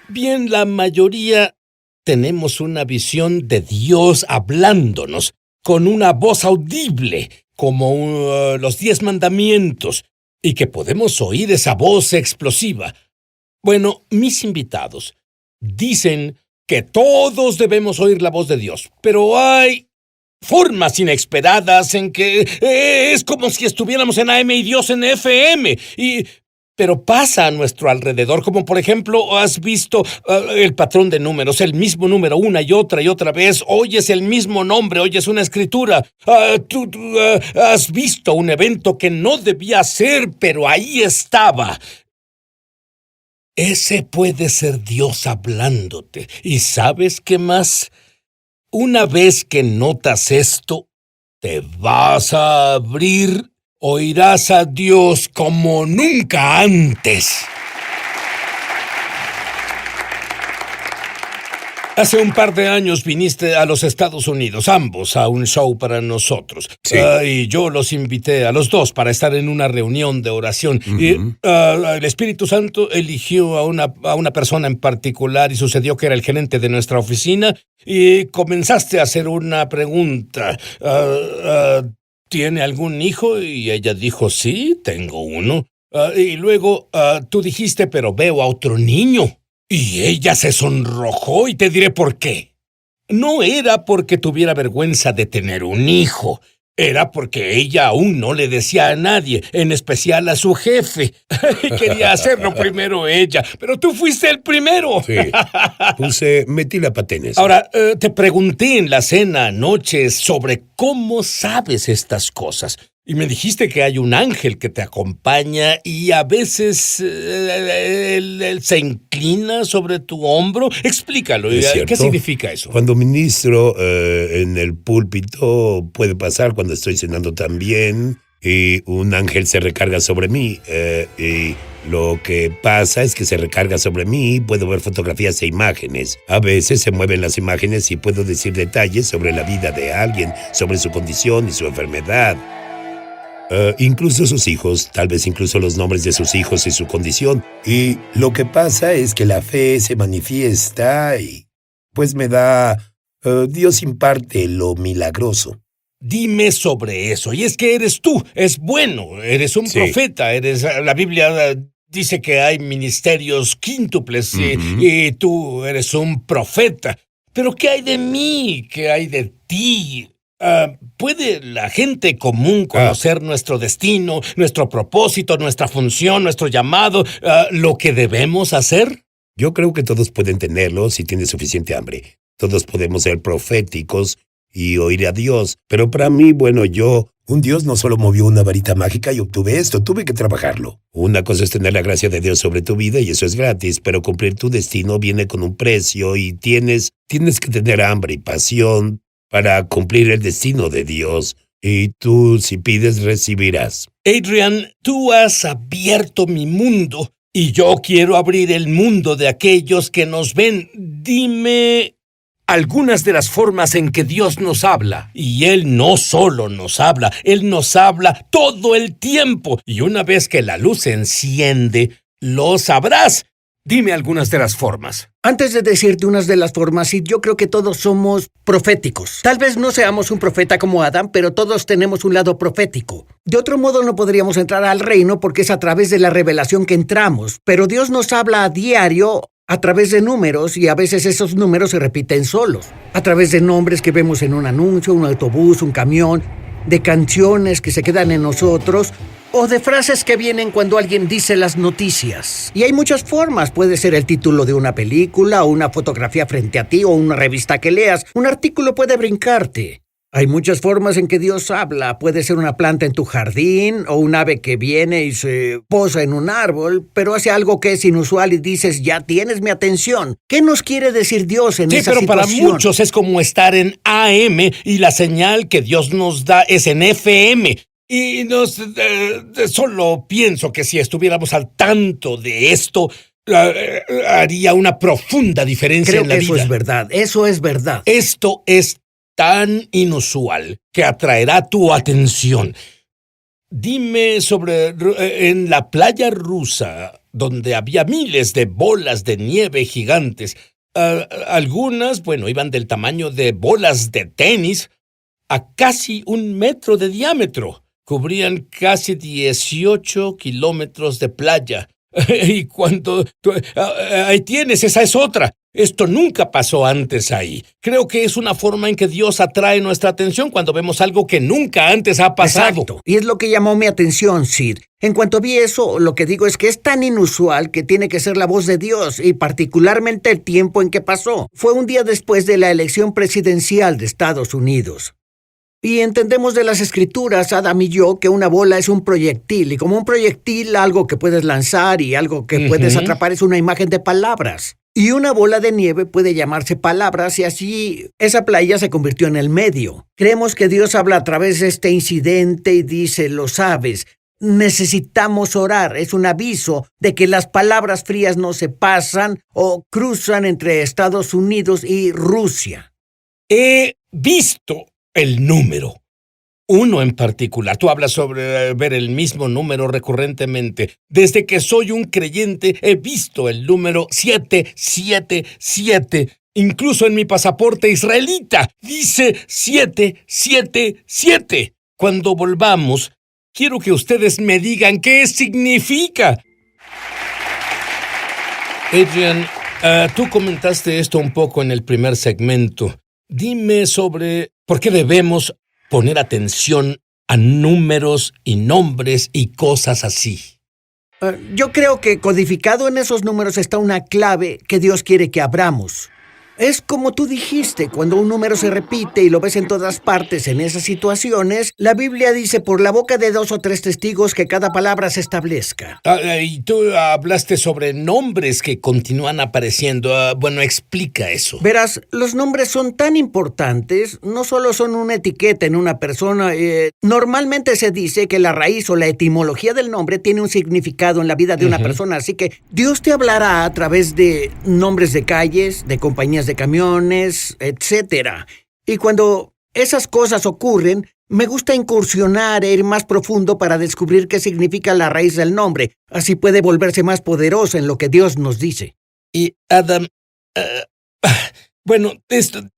Bien, la mayoría tenemos una visión de Dios hablándonos con una voz audible, como los 10 mandamientos, y que podemos oír esa voz explosiva. Bueno, mis invitados dicen que todos debemos oír la voz de Dios, pero hay formas inesperadas en que es como si estuviéramos en AM y Dios en FM, pero pasa a nuestro alrededor, como por ejemplo, has visto el patrón de números, el mismo número una y otra vez, oyes el mismo nombre, oyes una escritura, tú has visto un evento que no debía ser, pero ahí estaba. Ese puede ser Dios hablándote. ¿Y sabes qué más? Una vez que notas esto, te vas a abrir, oirás a Dios como nunca antes. Hace un par de años viniste a los Estados Unidos, ambos, a un show para nosotros. Sí. Y yo los invité a los dos para estar en una reunión de oración. Uh-huh. Y el Espíritu Santo eligió a una persona en particular y sucedió que era el gerente de nuestra oficina y comenzaste a hacer una pregunta. ¿Tiene algún hijo? Y ella dijo, sí, tengo uno. Y luego tú dijiste, pero veo a otro niño. Y ella se sonrojó y te diré por qué. No era porque tuviera vergüenza de tener un hijo. Era porque ella aún no le decía a nadie, en especial a su jefe. Quería hacerlo primero ella, pero tú fuiste el primero. Sí, metí la pata en eso. Ahora, te pregunté en la cena anoche sobre cómo sabes estas cosas. Y me dijiste que hay un ángel que te acompaña y a veces él se inclina sobre tu hombro. Explícalo. ¿Qué significa eso? Cuando ministro en el púlpito puede pasar cuando estoy cenando también y un ángel se recarga sobre mí. Y lo que pasa es que se recarga sobre mí y puedo ver fotografías e imágenes. A veces se mueven las imágenes y puedo decir detalles sobre la vida de alguien, sobre su condición y su enfermedad. Incluso sus hijos, tal vez incluso los nombres de sus hijos y su condición. Y lo que pasa es que la fe se manifiesta y pues me da... Dios imparte lo milagroso. Dime sobre eso. Y es que eres tú, es bueno, eres un profeta, la Biblia dice que hay ministerios quíntuples y tú eres un profeta. Pero ¿qué hay de mí? ¿Qué hay de ti? ¿Puede la gente común conocer nuestro destino, nuestro propósito, nuestra función, nuestro llamado, lo que debemos hacer? Yo creo que todos pueden tenerlo si tienen suficiente hambre. Todos podemos ser proféticos y oír a Dios. Pero para mí, un Dios no solo movió una varita mágica y obtuve esto, tuve que trabajarlo. Una cosa es tener la gracia de Dios sobre tu vida y eso es gratis, pero cumplir tu destino viene con un precio y tienes que tener hambre y pasión para cumplir el destino de Dios. Y tú, si pides, recibirás. Adrian, tú has abierto mi mundo y yo quiero abrir el mundo de aquellos que nos ven. Dime algunas de las formas en que Dios nos habla. Y Él no solo nos habla, Él nos habla todo el tiempo. Y una vez que la luz se enciende, lo sabrás. Dime algunas de las formas. Antes de decirte unas de las formas, sí, yo creo que todos somos proféticos. Tal vez no seamos un profeta como Adán, pero todos tenemos un lado profético. De otro modo no podríamos entrar al reino porque es a través de la revelación que entramos. Pero Dios nos habla a diario a través de números y a veces esos números se repiten solos. A través de nombres que vemos en un anuncio, un autobús, un camión, de canciones que se quedan en nosotros o de frases que vienen cuando alguien dice las noticias. Y hay muchas formas. Puede ser el título de una película o una fotografía frente a ti o una revista que leas. Un artículo puede brincarte. Hay muchas formas en que Dios habla. Puede ser una planta en tu jardín o un ave que viene y se posa en un árbol, pero hace algo que es inusual y dices, ya tienes mi atención. ¿Qué nos quiere decir Dios en esa situación? Sí, pero para muchos es como estar en AM y la señal que Dios nos da es en FM. Y solo pienso que si estuviéramos al tanto de esto, haría una profunda diferencia en la vida. Creo que eso es verdad. Esto es tan inusual que atraerá tu atención. Dime sobre en la playa rusa, donde había miles de bolas de nieve gigantes. Algunas, iban del tamaño de bolas de tenis a casi 1 metro de diámetro. Cubrían casi 18 kilómetros de playa. Y ahí tienes, esa es otra. Esto nunca pasó antes ahí. Creo que es una forma en que Dios atrae nuestra atención cuando vemos algo que nunca antes ha pasado. Exacto. Y es lo que llamó mi atención, Sid. En cuanto vi eso, lo que digo es que es tan inusual que tiene que ser la voz de Dios, y particularmente el tiempo en que pasó. Fue un día después de la elección presidencial de Estados Unidos. Y entendemos de las escrituras, Adam y yo, que una bola es un proyectil, y como un proyectil, algo que puedes lanzar y algo que puedes atrapar es una imagen de palabras. Y una bola de nieve puede llamarse palabras, y así esa playa se convirtió en el medio. Creemos que Dios habla a través de este incidente y dice, lo sabes, necesitamos orar. Es un aviso de que las palabras frías no se pasan o cruzan entre Estados Unidos y Rusia. He visto el número. Uno en particular. Tú hablas sobre ver el mismo número recurrentemente. Desde que soy un creyente he visto el número 777. Incluso en mi pasaporte israelita dice 777. Cuando volvamos, quiero que ustedes me digan qué significa. Adrian, tú comentaste esto un poco en el primer segmento. Dime sobre por qué debemos poner atención a números y nombres y cosas así. Yo creo que codificado en esos números está una clave que Dios quiere que abramos. Es como tú dijiste, cuando un número se repite y lo ves en todas partes en esas situaciones, la Biblia dice por la boca de 2 o 3 testigos que cada palabra se establezca. Y tú hablaste sobre nombres que continúan apareciendo. Explica eso. Verás, los nombres son tan importantes, no solo son una etiqueta en una persona. Normalmente se dice que la raíz o la etimología del nombre tiene un significado en la vida de una persona, así que Dios te hablará a través de nombres de calles, de compañías de camiones, etcétera. Y cuando esas cosas ocurren, me gusta incursionar e ir más profundo para descubrir qué significa la raíz del nombre. Así puede volverse más poderoso en lo que Dios nos dice. Y Adam,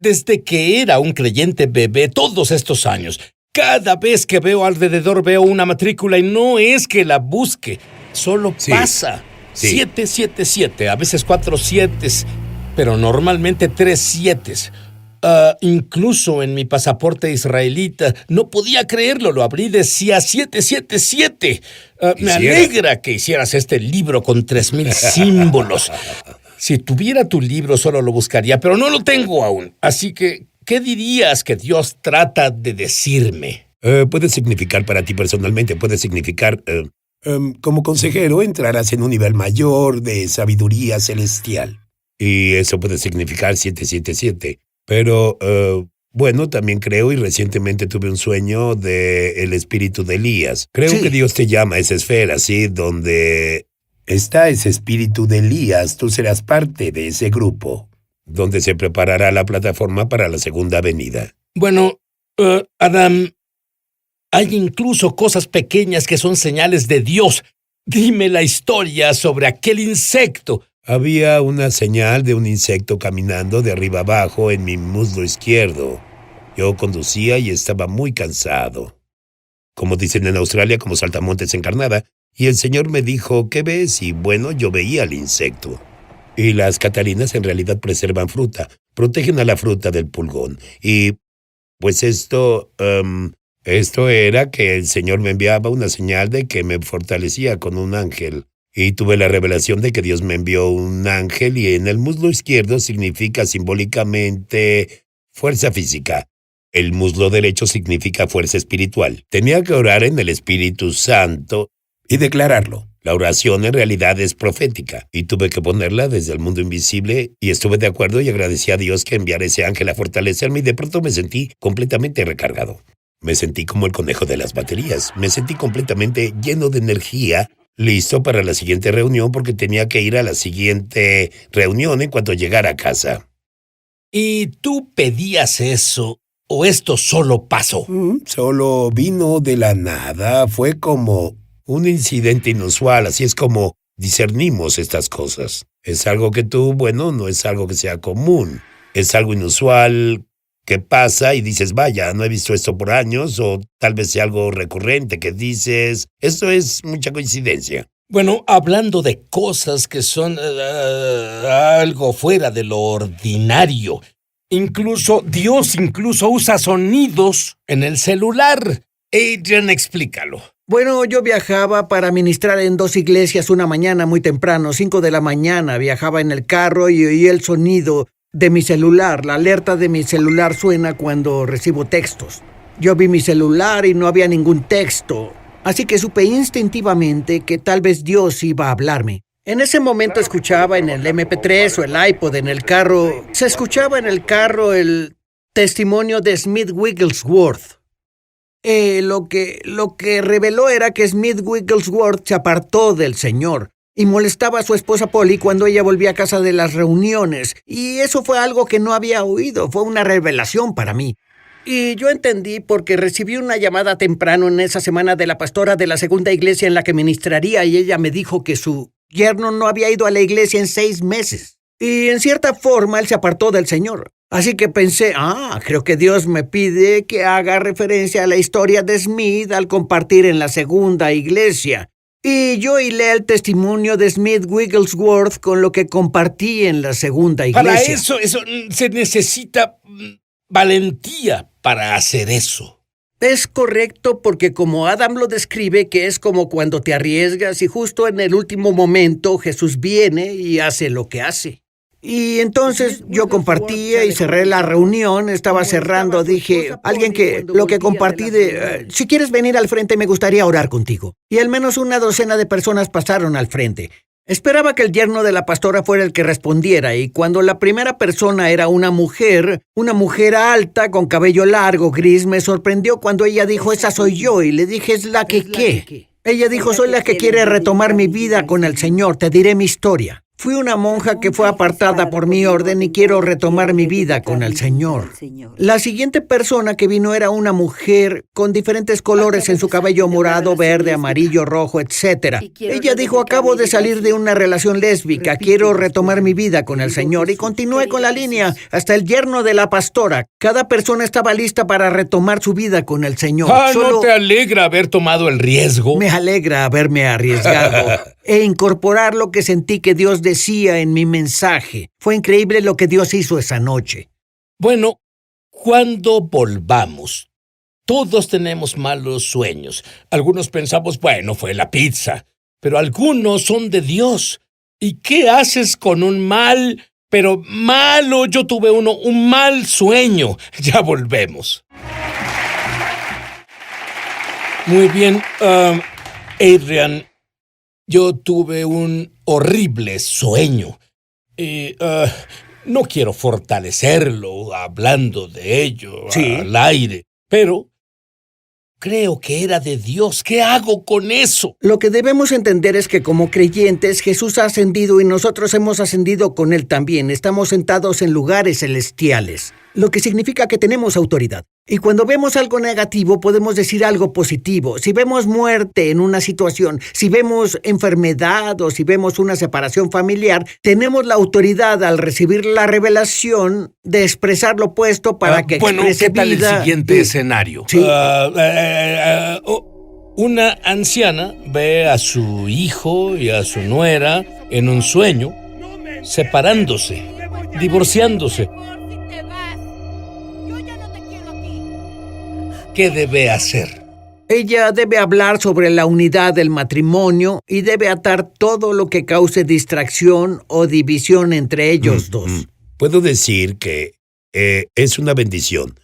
desde que era un creyente bebé todos estos años, cada vez que veo alrededor veo una matrícula y no es que la busque, solo pasa. Sí. 777, a veces 4 7s, pero normalmente 3 7s. Incluso en mi pasaporte israelita, no podía creerlo, lo abrí, decía 777. Me alegra que hicieras este libro con 3,000 símbolos. Si tuviera tu libro solo lo buscaría, pero no lo tengo aún. Así que, ¿qué dirías que Dios trata de decirme? Puede significar para ti personalmente, puede significar... como consejero entrarás en un nivel mayor de sabiduría celestial. Y eso puede significar 777. Pero, también creo, y recientemente tuve un sueño del espíritu de Elías. Creo que Dios te llama a esa esfera, ¿sí? Donde está ese espíritu de Elías, tú serás parte de ese grupo, donde se preparará la plataforma para la segunda venida. Adam, hay incluso cosas pequeñas que son señales de Dios. Dime la historia sobre aquel insecto. Había una señal de un insecto caminando de arriba abajo en mi muslo izquierdo. Yo conducía y estaba muy cansado. Como dicen en Australia, como saltamontes encarnada, y el Señor me dijo, ¿qué ves? Y yo veía al insecto. Y las catalinas en realidad preservan fruta, protegen a la fruta del pulgón. Y pues esto era que el Señor me enviaba una señal de que me fortalecía con un ángel. Y tuve la revelación de que Dios me envió un ángel y en el muslo izquierdo significa simbólicamente fuerza física. El muslo derecho significa fuerza espiritual. Tenía que orar en el Espíritu Santo y declararlo. La oración en realidad es profética y tuve que ponerla desde el mundo invisible y estuve de acuerdo y agradecí a Dios que enviara ese ángel a fortalecerme y de pronto me sentí completamente recargado. Me sentí como el conejo de las baterías. Me sentí completamente lleno de energía, listo para la siguiente reunión porque tenía que ir a la siguiente reunión en cuanto llegara a casa. ¿Y tú pedías eso o esto solo pasó? Solo vino de la nada. Fue como un incidente inusual. Así es como discernimos estas cosas. Es algo que tú, bueno, no es algo que sea común. Es algo inusual que pasa y dices, vaya, no he visto esto por años, o tal vez sea algo recurrente que dices, esto es mucha coincidencia. Bueno, hablando de cosas que son algo fuera de lo ordinario, Dios usa sonidos en el celular. Adrian, explícalo. Bueno, yo viajaba para ministrar en 2 iglesias una mañana muy temprano, 5 de la mañana. Viajaba en el carro y oí el sonido de mi celular. La alerta de mi celular suena cuando recibo textos. Yo vi mi celular y no había ningún texto, así que supe instintivamente que tal vez Dios iba a hablarme. En ese momento escuchaba en el MP3 o el iPod en el carro, se escuchaba en el carro el testimonio de Smith Wigglesworth. Lo que reveló era que Smith Wigglesworth se apartó del Señor y molestaba a su esposa Polly cuando ella volvía a casa de las reuniones. Y eso fue algo que no había oído, fue una revelación para mí. Y yo entendí porque recibí una llamada temprano en esa semana de la pastora de la segunda iglesia en la que ministraría y ella me dijo que su yerno no había ido a la iglesia en 6 meses. Y en cierta forma él se apartó del Señor. Así que pensé, creo que Dios me pide que haga referencia a la historia de Smith al compartir en la segunda iglesia. Y yo hilé el testimonio de Smith Wigglesworth con lo que compartí en la segunda iglesia. Para eso se necesita valentía para hacer eso. Es correcto porque como Adam lo describe, que es como cuando te arriesgas y justo en el último momento Jesús viene y hace lo que hace. Y entonces yo compartía y cerré la reunión, estaba cerrando, dije, alguien que lo que compartí si quieres venir al frente me gustaría orar contigo. Y al menos una docena de personas pasaron al frente. Esperaba que el yerno de la pastora fuera el que respondiera, y cuando la primera persona era una mujer alta con cabello largo, gris, me sorprendió cuando ella dijo, esa soy yo, y le dije, ¿es la que qué? Ella dijo, soy la que quiere retomar mi vida con el Señor, te diré mi historia. Fui una monja que fue apartada por mi orden y quiero retomar mi vida con el Señor. La siguiente persona que vino era una mujer con diferentes colores en su cabello morado, verde, amarillo, rojo, etc. Ella dijo, acabo de salir de una relación lésbica, quiero retomar mi vida con el Señor. Y continué con la línea hasta el yerno de la pastora. Cada persona estaba lista para retomar su vida con el Señor. ¿No te alegra haber tomado el riesgo? Me alegra haberme arriesgado e incorporar lo que sentí que Dios decía en mi mensaje. Fue increíble lo que Dios hizo esa noche. Bueno, cuando volvamos, todos tenemos malos sueños. Algunos pensamos, bueno, fue la pizza, pero algunos son de Dios. ¿Y qué haces con un pero malo? Yo tuve un mal sueño. Ya volvemos. Muy bien, Adrian. Yo tuve un horrible sueño y no quiero fortalecerlo hablando de ello al aire, pero creo que era de Dios. ¿Qué hago con eso? Lo que debemos entender es que como creyentes Jesús ha ascendido y nosotros hemos ascendido con Él también. Estamos sentados en lugares celestiales, lo que significa que tenemos autoridad. Y cuando vemos algo negativo, podemos decir algo positivo. Si vemos muerte en una situación, si vemos enfermedad o si vemos una separación familiar, tenemos la autoridad al recibir la revelación de expresar lo opuesto para que exprese ¿qué tal vida? El siguiente escenario? Sí. Una anciana ve a su hijo y a su nuera en un sueño, separándose, divorciándose. ¿Qué debe hacer? Ella debe hablar sobre la unidad del matrimonio y debe atar todo lo que cause distracción o división entre ellos dos. Puedo decir que es una bendición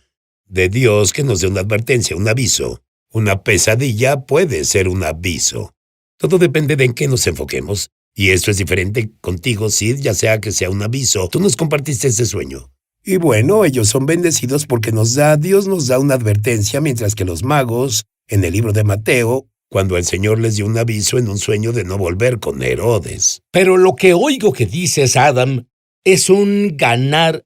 de Dios que nos dé una advertencia, un aviso. Una pesadilla puede ser un aviso. Todo depende de en qué nos enfoquemos. Y esto es diferente contigo, Sid, ya sea que sea un aviso. Tú nos compartiste ese sueño. Y bueno, ellos son bendecidos porque Dios nos da una advertencia, mientras que los magos, en el libro de Mateo, cuando el Señor les dio un aviso en un sueño de no volver con Herodes. Pero lo que oigo que dices, Adam, es un ganar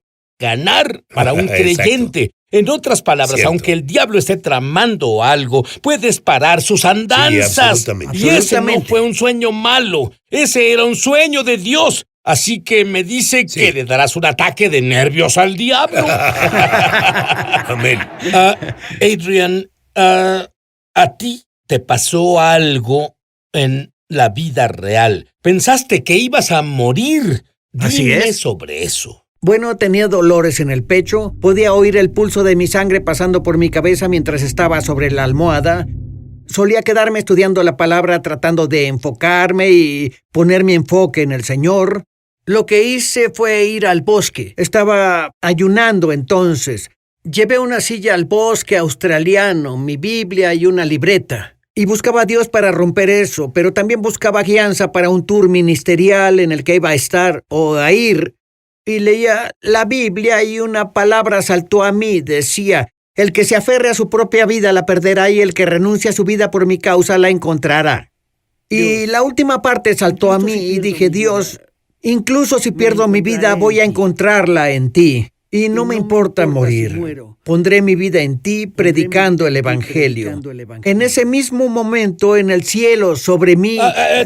para un creyente. En otras palabras, Cierto. aunque el diablo esté tramando algo, puedes parar sus andanzas. absolutamente. Y ese no Absolutamente. fue un sueño malo. Ese era un sueño de Dios. Así que me dice Sí. que le darás un ataque de nervios al diablo. Amén. Adrian, ¿a ti te pasó algo en la vida real? ¿Pensaste que ibas a morir? Así Dime es. sobre eso. Bueno, tenía dolores en el pecho, podía oír el pulso de mi sangre pasando por mi cabeza mientras estaba sobre la almohada. Solía quedarme estudiando la palabra, tratando de enfocarme y poner mi enfoque en el Señor. Lo que hice fue ir al bosque. Estaba ayunando entonces. Llevé una silla al bosque australiano, mi Biblia y una libreta. Y buscaba a Dios para romper eso, pero también buscaba guianza para un tour ministerial en el que iba a estar o a ir. Y leía la Biblia y una palabra saltó a mí. Decía, el que se aferre a su propia vida la perderá y el que renuncie a su vida por mi causa la encontrará. Y la última parte saltó a mí y dije, Dios, incluso si pierdo mi vida voy a encontrarla en ti. Y no me importa morir. Pondré mi vida en ti predicando el Evangelio. En ese mismo momento, en el cielo, sobre mí...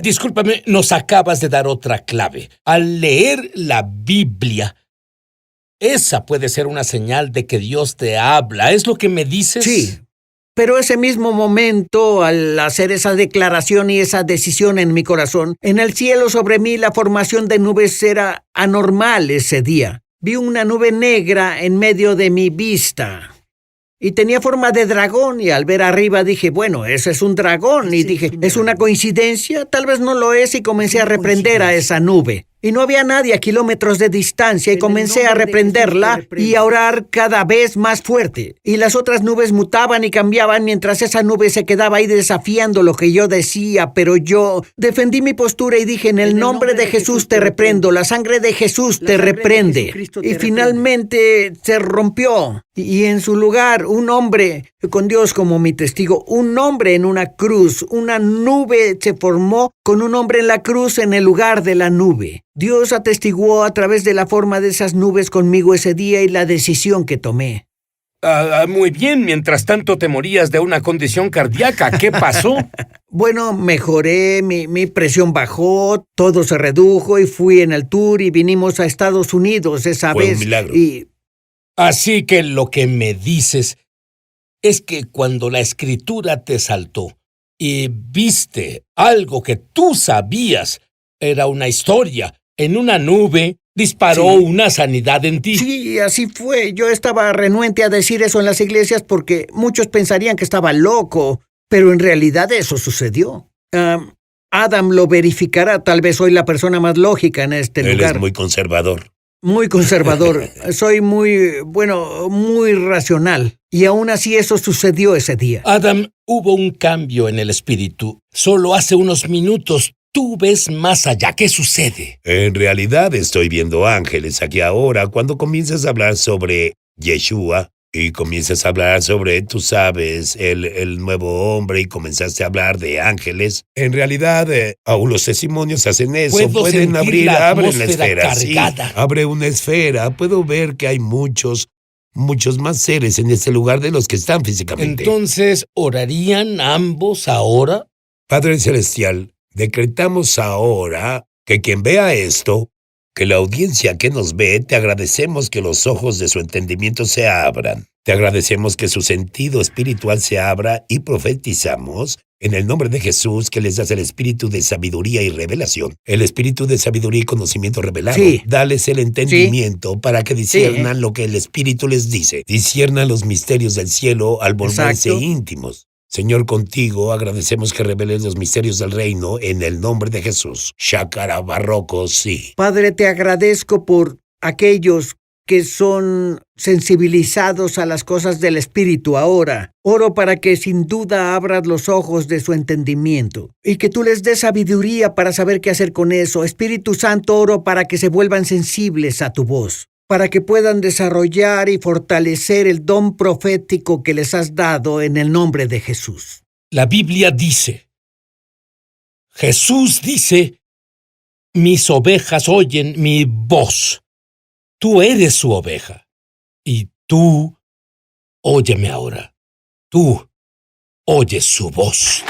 Discúlpame, nos acabas de dar otra clave. Al leer la Biblia, esa puede ser una señal de que Dios te habla. ¿Es lo que me dices? Sí. Pero ese mismo momento, al hacer esa declaración y esa decisión en mi corazón, en el cielo sobre mí la formación de nubes era anormal ese día. Vi una nube negra en medio de mi vista. Y tenía forma de dragón y al ver arriba dije, bueno, ese es un dragón. Y dije, ¿es una coincidencia? Tal vez no lo es y comencé a reprender a esa nube. Y no había nadie a kilómetros de distancia y comencé a reprenderla y a orar cada vez más fuerte. Y las otras nubes mutaban y cambiaban mientras esa nube se quedaba ahí desafiando lo que yo decía, pero yo defendí mi postura y dije, en el nombre de Jesús te reprendo, la sangre de Jesús te reprende. Y finalmente se rompió. Y en su lugar, un hombre, con Dios como mi testigo, un hombre en una cruz, una nube se formó con un hombre en la cruz en el lugar de la nube. Dios atestiguó a través de la forma de esas nubes conmigo ese día y la decisión que tomé. Muy bien, mientras tanto te morías de una condición cardíaca. ¿Qué pasó? Bueno, mejoré, mi presión bajó, todo se redujo y fui en el tour y vinimos a Estados Unidos esa Fue un vez. milagro. Así que lo que me dices es que cuando la escritura te saltó y viste algo que tú sabías, era una historia, en una nube disparó Sí. una sanidad en ti. Sí, así fue. Yo estaba renuente a decir eso en las iglesias porque muchos pensarían que estaba loco, pero en realidad eso sucedió. Adam lo verificará. Tal vez soy la persona más lógica en este Él lugar. es muy conservador. Muy conservador. Soy muy racional. Y aún así eso sucedió ese día. Adam, hubo un cambio en el espíritu. Solo hace unos minutos tú ves más allá. ¿Qué sucede? En realidad estoy viendo ángeles aquí ahora. Cuando comienzas a hablar sobre Yeshua y comienzas a hablar sobre, tú sabes, el nuevo hombre y comenzaste a hablar de ángeles, en realidad aún los testimonios hacen eso. Puedo Pueden sentir abrir, la abren la atmósfera esfera. Sí, cargada. abre una esfera. Puedo ver que hay muchos más seres en este lugar de los que están físicamente. Entonces, ¿orarían ambos ahora? Padre Celestial, decretamos ahora que quien vea esto, que la audiencia que nos ve, te agradecemos que los ojos de su entendimiento se abran. Te agradecemos que su sentido espiritual se abra y profetizamos en el nombre de Jesús que les das el espíritu de sabiduría y revelación. El espíritu de sabiduría y conocimiento revelado. Sí. Dales el entendimiento para que disciernan lo que el espíritu les dice. Disciernan los misterios del cielo al volverse Exacto. íntimos. Señor, contigo agradecemos que reveles los misterios del reino en el nombre de Jesús. Shakara Barroco, sí. Padre, te agradezco por aquellos que son sensibilizados a las cosas del Espíritu ahora. Oro para que sin duda abras los ojos de su entendimiento y que tú les des sabiduría para saber qué hacer con eso. Espíritu Santo, oro para que se vuelvan sensibles a tu voz, para que puedan desarrollar y fortalecer el don profético que les has dado en el nombre de Jesús. La Biblia dice, Jesús dice, mis ovejas oyen mi voz. Tú eres su oveja y tú Óyeme ahora. Tú oyes su voz.